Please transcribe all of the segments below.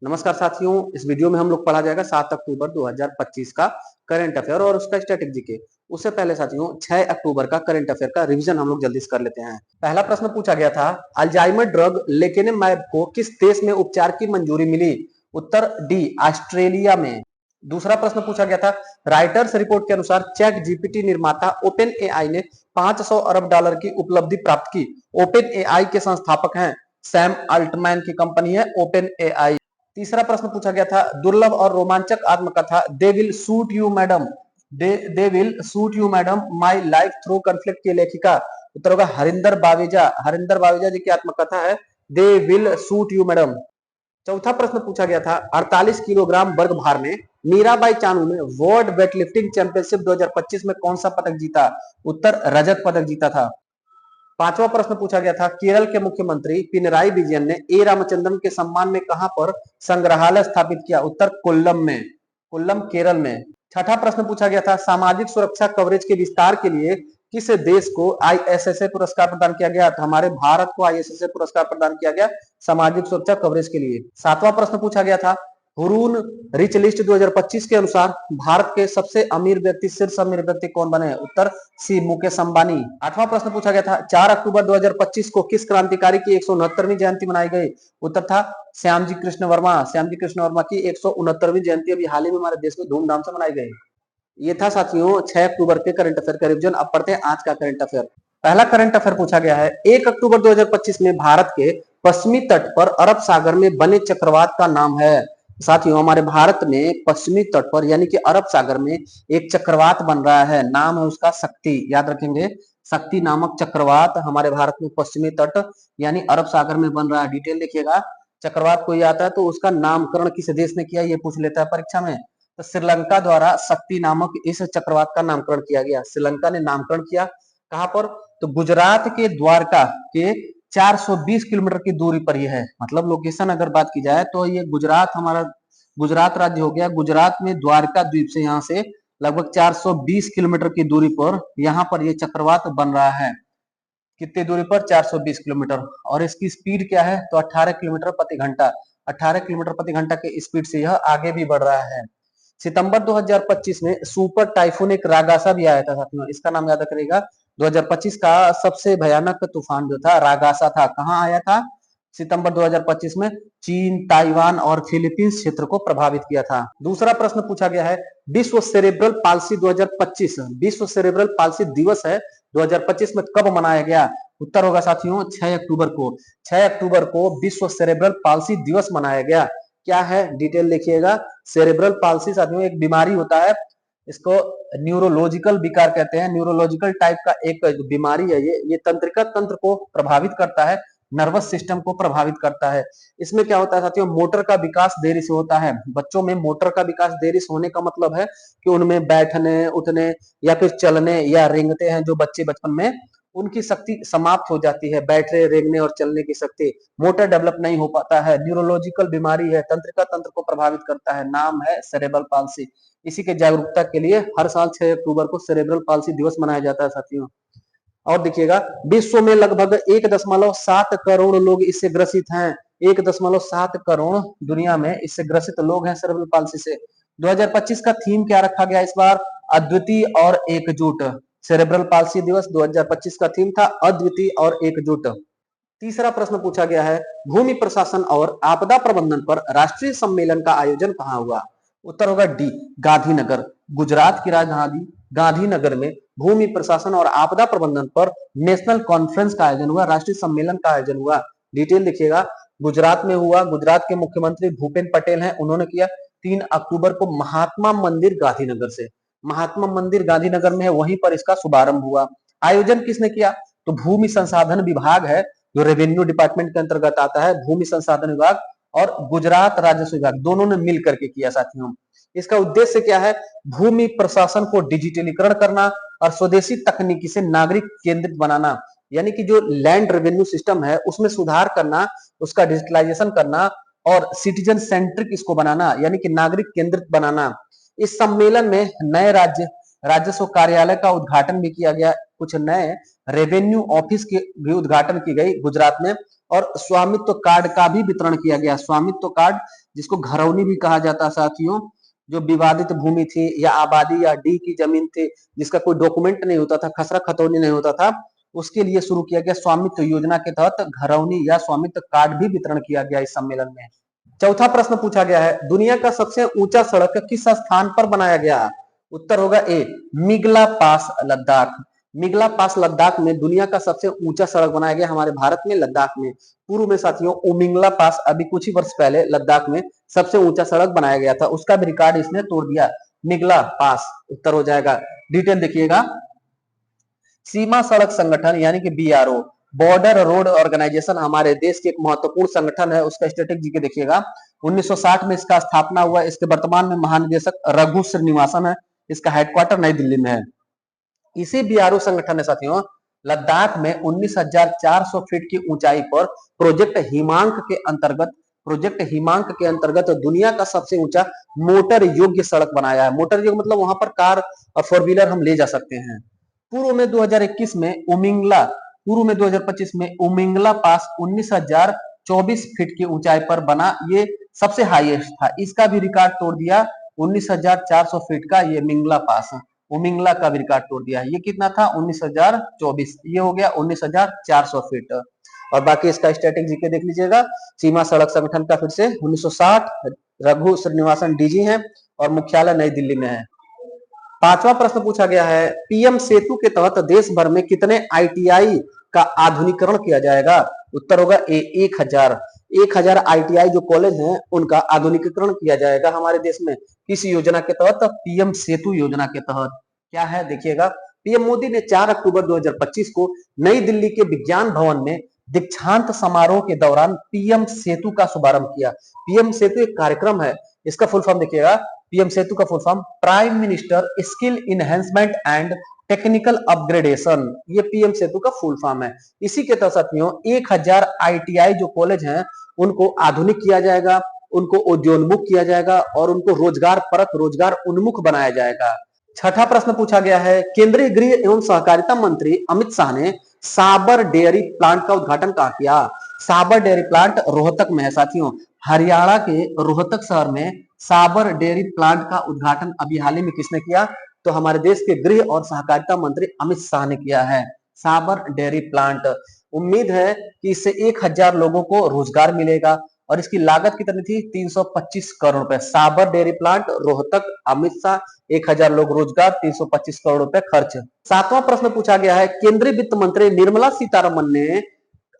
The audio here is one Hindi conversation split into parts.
नमस्कार साथियों, इस वीडियो में हम लोग पढ़ा जाएगा 7 अक्टूबर 2025 का करंट अफेयर और उसका स्टैटिक जीके। उससे पहले साथियों 6 अक्टूबर का करंट अफेयर का रिवीजन हम लोग जल्दी से कर लेते हैं। पहला प्रश्न पूछा गया था, अल्जाइमर ड्रग लेकेनेमाब को किस देश में उपचार की मंजूरी मिली? उत्तर डी, ऑस्ट्रेलिया में। दूसरा प्रश्न पूछा गया था, राइटर्स रिपोर्ट के अनुसार चैट जीपीटी निर्माता ओपन एआई ने 500 अरब डॉलर की उपलब्धि प्राप्त की। ओपन एआई के संस्थापक हैं सैम अल्टमैन की कंपनी है ओपन एआई। तीसरा प्रश्न पूछा गया था, दुर्लभ और रोमांचक आत्मकथा they will suit you madam they will suit you madam my life through conflict की लेखिका? उत्तर होगा हरिंदर बावेजा। हरिंदर बावेजा जी की आत्मकथा है they will suit you madam. चौथा प्रश्न पूछा गया था, 48 किलोग्राम वर्ग भार में मीराबाई चानू ने वर्ल्ड वेटलिफ्टिंग चैंपियनशिप 2025 में कौन सा पदक जीता? उत्तर रजत पदक जीता था। पांचवा प्रश्न पूछा गया था, केरल के मुख्यमंत्री पिनराई विजयन ने ए रामचंद्रन के सम्मान में कहां पर संग्रहालय स्थापित किया? उत्तर कोल्लम में, कोल्लम केरल में। छठा प्रश्न पूछा गया था, सामाजिक सुरक्षा कवरेज के विस्तार के लिए किस देश को आईएसएसए पुरस्कार प्रदान किया गया? तो हमारे भारत को आईएसएसए पुरस्कार प्रदान किया गया सामाजिक सुरक्षा कवरेज के लिए। सातवां प्रश्न पूछा गया था, हुरून रिच लिस्ट 2025 के अनुसार भारत के सबसे अमीर व्यक्ति, शीर्ष अमीर व्यक्ति कौन बने? उत्तर सी, मुकेश अंबानी। आठवां प्रश्न पूछा गया था, 4 अक्टूबर 2025 को किस क्रांतिकारी की 169वीं जयंती मनाई गई? उत्तर था श्यामजी कृष्ण वर्मा। श्यामजी कृष्ण वर्मा की 169वीं जयंती अभी हाल ही में हमारे देश में धूमधाम से मनाई गई। ये था साथियों 6 अक्टूबर के करंट अफेयर का रिवीजन। अब पढ़ते हैं आज का करंट अफेयर। पहला करंट अफेयर पूछा गया है, 1 अक्टूबर 2025 में भारत के पश्चिमी तट पर अरब सागर में बने चक्रवात का नाम है। साथियों हमारे भारत में पश्चिमी तट पर यानी कि अरब सागर में एक चक्रवात बन रहा है, नाम है उसका शक्ति। याद रखेंगे, शक्ति नामक चक्रवात हमारे भारत में पश्चिमी तट यानी अरब सागर में बन रहा है। डिटेल देखिएगा, चक्रवात कोई आता है तो उसका नामकरण किस देश ने किया ये पूछ लेता है परीक्षा में। तो श्रीलंका द्वारा शक्ति नामक इस चक्रवात का नामकरण किया गया। श्रीलंका ने नामकरण किया कहां पर? तो गुजरात के द्वारका के 420 किलोमीटर की दूरी पर यह है। मतलब लोकेशन अगर बात की जाए तो ये गुजरात, हमारा गुजरात राज्य हो गया। गुजरात में द्वारका द्वीप से यहाँ से लगभग 420 किलोमीटर की दूरी पर यहाँ पर ये चक्रवात बन रहा है। कितनी दूरी पर? 420 किलोमीटर। और इसकी स्पीड क्या है? तो 18 किलोमीटर प्रति घंटा। 18 किलोमीटर प्रति घंटा के स्पीड से यह आगे भी बढ़ रहा है। सितंबर 2025 में सुपर टाइफून एक रागासा भी आया था साथियों, इसका नाम याद रखिएगा। 2025 का सबसे भयानक तूफान जो था रागासा था। कहां आया था? सितंबर 2025 में चीन, ताइवान और फिलीपींस क्षेत्र को प्रभावित किया था। दूसरा प्रश्न पूछा गया है, विश्व सेरेब्रल पाल्सी 2025, विश्व सेरेब्रल पाल्सी दिवस है 2025 में कब मनाया गया? उत्तर होगा साथियों 6 अक्टूबर को। 6 अक्टूबर को विश्व सेरेब्रल पाल्सी दिवस मनाया गया। क्या है? डिटेल देखिएगा। सेरेब्रल पाल्सी साथियों एक बीमारी होता है, इसको न्यूरोलॉजिकल विकार कहते हैं। न्यूरोलॉजिकल टाइप का एक बीमारी है ये तंत्रिका तंत्र को प्रभावित करता है, नर्वस सिस्टम को प्रभावित करता है। इसमें क्या होता है साथियों, मोटर का विकास देरी से होता है। बच्चों में मोटर का विकास देरी से होने का मतलब है कि उनमें बैठने, उठने या फिर चलने या रेंगते हैं जो बच्चे बचपन में, उनकी शक्ति समाप्त हो जाती है। बैठने, रेंगने और चलने की शक्ति, मोटर डेवलप नहीं हो पाता है। न्यूरोलॉजिकल बीमारी है, तंत्रिका तंत्र को प्रभावित करता है, नाम है सेरेब्रल पाल्सी। इसी के जागरूकता के लिए हर साल 6 अक्टूबर को सेरेब्रल पाल्सी दिवस मनाया जाता है साथियों। और देखिएगा, विश्व में लगभग 1.7 करोड़ लोग इससे ग्रसित हैं। 1.7 करोड़ दुनिया में इससे ग्रसित लोग हैं सेरेब्रल पाल्सी से। 2025 का थीम क्या रखा गया इस बार? अद्वितीय और एकजुट। सेरेब्रल पाल्सी दिवस 2025 का थीम था अद्वितीय और एकजुट। तीसरा प्रश्न पूछा गया है, भूमि प्रशासन और आपदा प्रबंधन पर राष्ट्रीय सम्मेलन का आयोजन कहां हुआ? उत्तर होगा डी, गांधीनगर। गुजरात की राजधानी गांधीनगर में भूमि प्रशासन और आपदा प्रबंधन पर नेशनल कॉन्फ्रेंस का आयोजन हुआ, राष्ट्रीय सम्मेलन का आयोजन हुआ। डिटेल देखिएगा, गुजरात में हुआ। गुजरात के मुख्यमंत्री भूपेन पटेल हैं, उन्होंने किया। 3 अक्टूबर को महात्मा मंदिर गांधीनगर से, महात्मा मंदिर गांधीनगर में है, वहीं पर इसका शुभारंभ हुआ। आयोजन किसने किया? तो भूमि संसाधन विभाग है जो रेवेन्यू डिपार्टमेंट के अंतर्गत आता है, भूमि संसाधन विभाग और गुजरात राजस्व विभाग, दोनों ने मिल करके किया साथियों। इसका उद्देश्य क्या है? भूमि प्रशासन को डिजिटलीकरण करना और स्वदेशी तकनीकी से नागरिक केंद्रित बनाना, यानी कि जो लैंड रेवेन्यू सिस्टम है उसमें सुधार करना, उसका डिजिटलाइजेशन करना और सिटीजन सेंट्रिक इसको बनाना, यानी कि नागरिक केंद्रित बनाना। इस सम्मेलन में नए राजस्व कार्यालय का उद्घाटन भी किया गया, कुछ नए रेवेन्यू ऑफिस के भी उद्घाटन की गई गुजरात में, और स्वामित्व कार्ड का भी वितरण किया गया। स्वामित्व कार्ड जिसको घरौनी भी कहा जाता है साथियों, जो विवादित भूमि थी या आबादी या डी की जमीन थी जिसका कोई डॉक्यूमेंट नहीं होता था, खसरा खतौनी नहीं होता था, उसके लिए शुरू किया गया स्वामित्व योजना के तहत घरौनी या स्वामित्व कार्ड भी वितरण किया गया इस सम्मेलन में। चौथा प्रश्न पूछा गया है, दुनिया का सबसे ऊंचा सड़क किस स्थान पर बनाया गया? उत्तर होगा ए, मिगला पास लद्दाख। मिगला पास लद्दाख में दुनिया का सबसे ऊंचा सड़क बनाया गया हमारे भारत में, लद्दाख में। पूर्व में साथियों उमिंगला पास अभी कुछ ही वर्ष पहले लद्दाख में सबसे ऊंचा सड़क बनाया गया था, उसका भी रिकॉर्ड इसने तोड़ दिया। मिगला पास उत्तर हो जाएगा। डिटेल देखिएगा, सीमा सड़क संगठन यानी कि बीआरओ, बॉर्डर रोड ऑर्गेनाइजेशन हमारे देश के एक महत्वपूर्ण संगठन है, उसका स्ट्रेटेजी के देखिएगा। 1960 में इसका स्थापना हुआ। इसके वर्तमान में महानिदेशक रघु श्रीनिवासन है। इसका हेडक्वार्टर नई दिल्ली में है। इसी बीआरओ संगठन ने साथियों लद्दाख में 19,400 फीट की ऊंचाई पर प्रोजेक्ट हिमांक के अंतर्गत दुनिया का सबसे ऊंचा मोटर योग्य सड़क बनाया है। मोटर योग्य मतलब वहां पर कार और फोर व्हीलर हम ले जा सकते हैं। पूर्व में 2021 में पूर्व में 2025 में उमिंगला पास 19,024 फीट की ऊंचाई पर बना, ये सबसे हाईएस्ट था। इसका भी रिकॉर्ड तोड़ दिया। 19,400 फीट का ये मिंगला पास, उमिंगला का भी रिकॉर्ड तोड़ दिया। ये कितना था? 19,024। ये हो गया 19,400 फीट। और बाकी इसका स्ट्रेटेजी के देख लीजिएगा। सीमा सड़क संगठन का फिर से 1960, रघु श्रीनिवासन डीजी हैं और मुख्यालय नई दिल्ली में है। पांचवा प्रश्न पूछा गया है, पीएम सेतु के तहत देश भर में कितने आईटीआई का आधुनिकीकरण किया जाएगा? उत्तर होगा ए, 1000। 1000 आईटीआई जो कॉलेज हैं उनका आधुनिकीकरण किया जाएगा हमारे देश में। किस योजना के तहत? पीएम सेतु योजना के तहत। क्या है देखिएगा, पीएम मोदी ने 4 अक्टूबर 2025 को नई दिल्ली के विज्ञान भवन में दीक्षांत समारोह के दौरान पीएम सेतु का शुभारंभ किया। पीएम सेतु एक कार्यक्रम है, इसका फुल फॉर्म देखिएगा। पीएम सेतु का full form prime minister skill enhancement and technical upgradation, ये पीएम सेतु का फुल फॉर्म है। इसी के तहत साथियों 1000 आईटीआई जो कॉलेज हैं उनको आधुनिक किया जाएगा, उनको उद्योन्मुख किया जाएगा और उनको रोजगार परक, रोजगार उन्मुख बनाया जाएगा। छठा प्रश्न पूछा गया है, केंद्रीय गृह एवं सहकारिता मंत्री अमित शाह ने साबर डेयरी प्लांट का उद्घाटन कहाँ किया? साबर डेयरी प्लांट रोहतक में है साथियों। हरियाणा के रोहतक शहर में साबर डेयरी प्लांट का उद्घाटन अभी हाल ही में किसने किया? तो हमारे देश के गृह और सहकारिता मंत्री अमित शाह ने किया है। साबर डेयरी प्लांट, उम्मीद है कि इससे 1000 लोगों को रोजगार मिलेगा और इसकी लागत कितनी थी? 325 करोड़ रुपए। साबर डेयरी प्लांट रोहतक, अमित शाह, 1000 लोग रोजगार, 325 करोड़ रुपए खर्च। सातवां प्रश्न पूछा गया है, केंद्रीय वित्त मंत्री निर्मला सीतारमन ने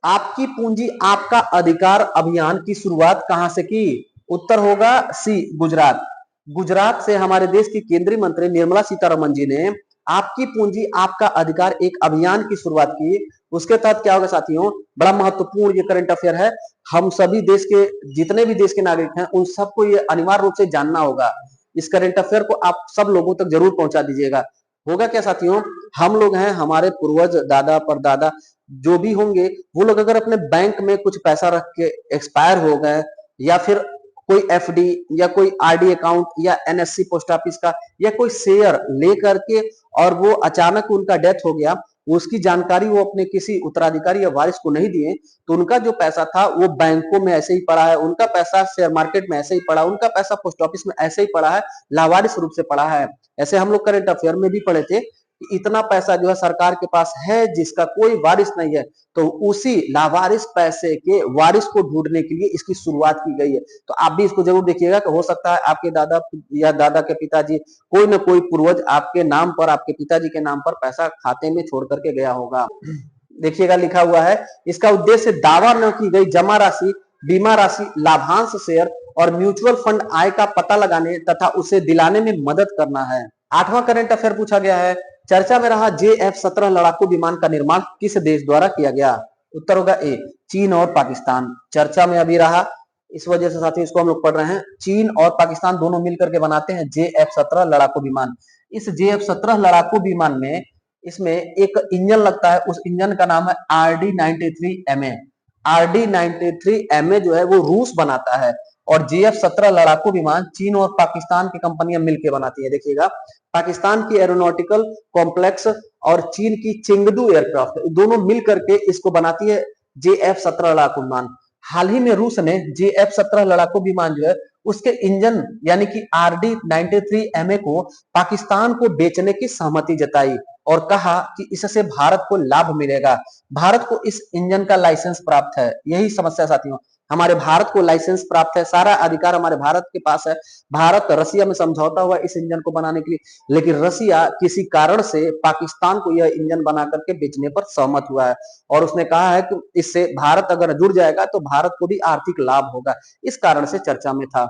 आपकी पूंजी आपका अधिकार अभियान की शुरुआत कहां से की? उत्तर होगा सी, गुजरात। गुजरात से हमारे देश की केंद्रीय मंत्री निर्मला सीतारमन जी ने आपकी पूंजी आपका अधिकार एक अभियान की शुरुआत की। उसके तहत क्या होगा साथियों, बड़ा महत्वपूर्ण ये करंट अफेयर है, हम सभी देश के जितने भी देश के नागरिक हैं उन सबको ये अनिवार्य रूप से जानना होगा। इस करंट अफेयर को आप सब लोगों तक जरूर पहुंचा दीजिएगा। होगा क्या साथियों, हम लोग हैं, हमारे पूर्वज, दादा परदादा जो भी होंगे वो लोग अगर अपने बैंक में कुछ पैसा रख के एक्सपायर हो गए या फिर कोई एफडी या कोई आरडी अकाउंट या एनएससी पोस्ट ऑफिस का या कोई शेयर ले करके और वो अचानक उनका डेथ हो गया, उसकी जानकारी वो अपने किसी उत्तराधिकारी या वारिस को नहीं दिए, तो उनका जो पैसा था वो बैंकों में ऐसे ही पड़ा है, उनका पैसा शेयर मार्केट में ऐसे ही पड़ा, उनका पैसा पोस्ट ऑफिस में ऐसे ही पड़ा है, लावारिस रूप से पड़ा है। ऐसे हम लोग करंट अफेयर में भी पढ़े थे कि इतना पैसा जो है सरकार के पास है जिसका कोई वारिस नहीं है, तो उसी लावारिस पैसे के वारिस को ढूंढने के लिए इसकी शुरुआत की गई है। तो आप भी इसको जरूर देखिएगा कि हो सकता है आपके दादा या दादा के पिताजी, कोई ना कोई पूर्वज आपके नाम पर, आपके पिताजी के नाम पर पैसा खाते में छोड़ करके गया होगा। देखिएगा लिखा हुआ है, इसका उद्देश्य दावा न की गई जमा राशि, बीमा राशि, लाभांश शेयर और म्यूचुअल फंड आय का पता लगाने तथा उसे दिलाने में मदद करना है। आठवां करंट अफेयर पूछा गया है, चर्चा में रहा JF-17 लड़ाकू विमान का निर्माण किस देश द्वारा किया गया? उत्तर होगा ए, चीन और पाकिस्तान। चर्चा में अभी रहा, इस वजह से साथियों इसको हम लोग पढ़ रहे हैं। चीन और पाकिस्तान दोनों मिलकर के बनाते हैं JF-17 लड़ाकू विमान। इस JF-17 लड़ाकू विमान में इसमें एक इंजन लगता है, उस इंजन का नाम है RD-93MA। RD-93MA जो है वो रूस बनाता है और JF-17 लड़ाकू विमान चीन और पाकिस्तान की कंपनियां मिलकर बनाती है। देखिएगा, पाकिस्तान की एरोनॉटिकल कॉम्प्लेक्स और चीन की चेंगडू एयरक्राफ्ट दोनों मिलकर के इसको बनाती है। JF-17 लड़ाकू विमान। हाल ही में रूस ने JF-17 लड़ाकू विमान जो है उसके इंजन यानी कि RD-93MA को पाकिस्तान को बेचने की सहमति जताई और कहा कि इससे भारत को लाभ मिलेगा। भारत को इस इंजन का लाइसेंस प्राप्त है। यही समस्या साथियों, हमारे भारत को लाइसेंस प्राप्त है, सारा अधिकार हमारे भारत के पास है। भारत रसिया में समझौता हुआ इस इंजन को बनाने के लिए, लेकिन रसिया किसी कारण से पाकिस्तान को यह इंजन बना करके बेचने पर सहमत हुआ है और उसने कहा है कि इससे भारत अगर जुड़ जाएगा तो भारत को भी आर्थिक लाभ होगा। इस कारण से चर्चा में था।